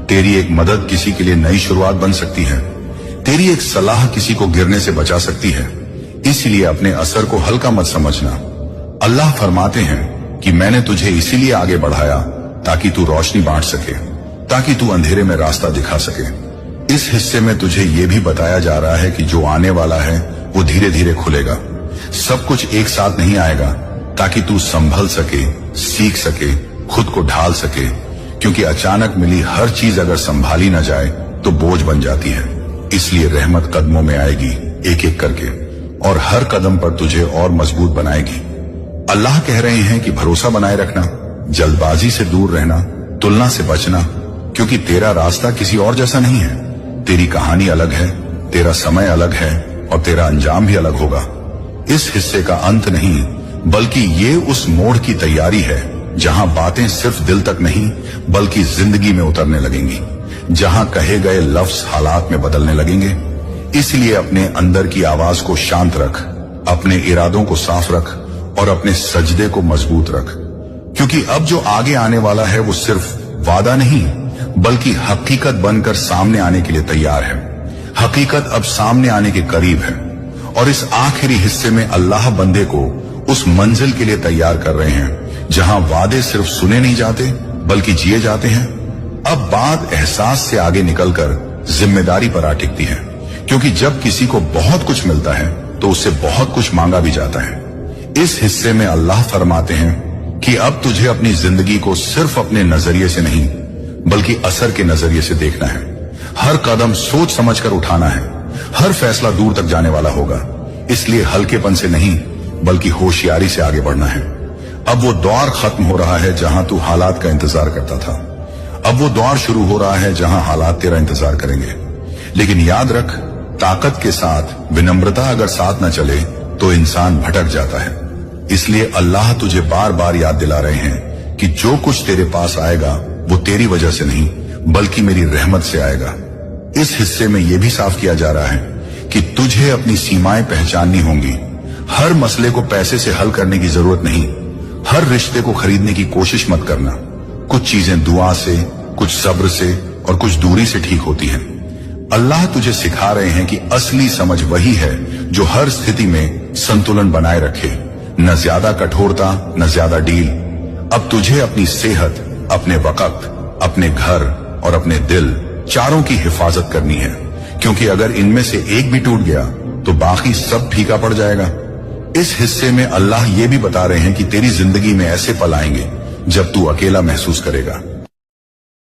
तेरी एक मदद किसी के लिए नई शुरुआत बन सकती है, तेरी एक सलाह किसी को गिरने से बचा सकती है। इसलिए अपने असर को हल्का मत समझना। अल्लाह फरमाते हैं कि मैंने तुझे इसीलिए आगे बढ़ाया ताकि तू रोशनी बांट सके, ताकि तू अंधेरे में रास्ता दिखा सके। इस हिस्से में तुझे ये भी बताया जा रहा है कि जो आने वाला है वो धीरे धीरे खुलेगा। सब कुछ एक साथ नहीं आएगा, ताकि तू संभल सके, सीख सके, खुद को ढाल सके, क्योंकि अचानक मिली हर चीज अगर संभाली न जाए तो बोझ बन जाती है। इसलिए रहमत कदमों में आएगी एक एक करके, और हर कदम पर तुझे और मजबूत बनाएगी। अल्लाह कह रहे हैं कि भरोसा बनाए रखना, जल्दबाजी से दूर रहना, तुलना से बचना, क्योंकि तेरा रास्ता किसी और जैसा नहीं है। तेरी कहानी अलग है, तेरा समय अलग है, और तेरा अंजाम भी अलग होगा। इस हिस्से का अंत नहीं, बल्कि ये उस मोड़ की तैयारी है जहां बातें सिर्फ दिल तक नहीं बल्कि जिंदगी में उतरने लगेंगी, जहां कहे गए लफ्ज हालात में बदलने लगेंगे। इसलिए अपने अंदर की आवाज को शांत रख, अपने इरादों को साफ रख, और अपने सजदे को मजबूत रख, क्योंकि अब जो आगे आने वाला है वो सिर्फ वादा नहीं बल्कि हकीकत बनकर सामने आने के लिए तैयार है। हकीकत अब सामने आने के करीब है, और इस आखिरी हिस्से में अल्लाह बंदे को उस मंजिल के लिए तैयार कर रहे हैं जहां वादे सिर्फ सुने नहीं जाते बल्कि जिए जाते हैं। अब बात एहसास से आगे निकलकर जिम्मेदारी पर आ टिकती है, क्योंकि जब किसी को बहुत कुछ मिलता है तो उससे बहुत कुछ मांगा भी जाता है। इस हिस्से में अल्लाह फरमाते हैं कि अब तुझे अपनी जिंदगी को सिर्फ अपने नजरिए से नहीं बल्कि असर के नजरिए से देखना है। हर कदम सोच समझकर उठाना है, हर फैसला दूर तक जाने वाला होगा। इसलिए हल्केपन से नहीं बल्कि होशियारी से आगे बढ़ना है। अब वो दौर खत्म हो रहा है जहां तू हालात का इंतजार करता था, अब वो दौर शुरू हो रहा है जहां हालात तेरा इंतजार करेंगे। लेकिन याद रख, ताकत के साथ विनम्रता अगर साथ न चले तो इंसान भटक जाता है। इसलिए अल्लाह तुझे बार बार याद दिला रहे हैं कि जो कुछ तेरे पास आएगा वो तेरी वजह से नहीं बल्कि मेरी रहमत से आएगा। इस हिस्से में यह भी साफ किया जा रहा है कि तुझे अपनी सीमाएं पहचाननी होंगी। हर मसले को पैसे से हल करने की जरूरत नहीं, हर रिश्ते को खरीदने की कोशिश मत करना। कुछ चीजें दुआ से, कुछ सब्र से और कुछ दूरी से ठीक होती हैं। अल्लाह तुझे सिखा रहे हैं कि असली समझ वही है जो हर स्थिति में संतुलन बनाए रखे, न ज्यादा कठोरता न ज्यादा डील। अब तुझे अपनी सेहत, अपने वक्त, अपने घर और अपने दिल चारों की हिफाजत करनी है, क्योंकि अगर इनमें से एक भी टूट गया तो बाकी सब फीका पड़ जाएगा। इस हिस्से में अल्लाह ये भी बता रहे हैं कि तेरी जिंदगी में ऐसे पल आएंगे जब तू अकेला महसूस करेगा,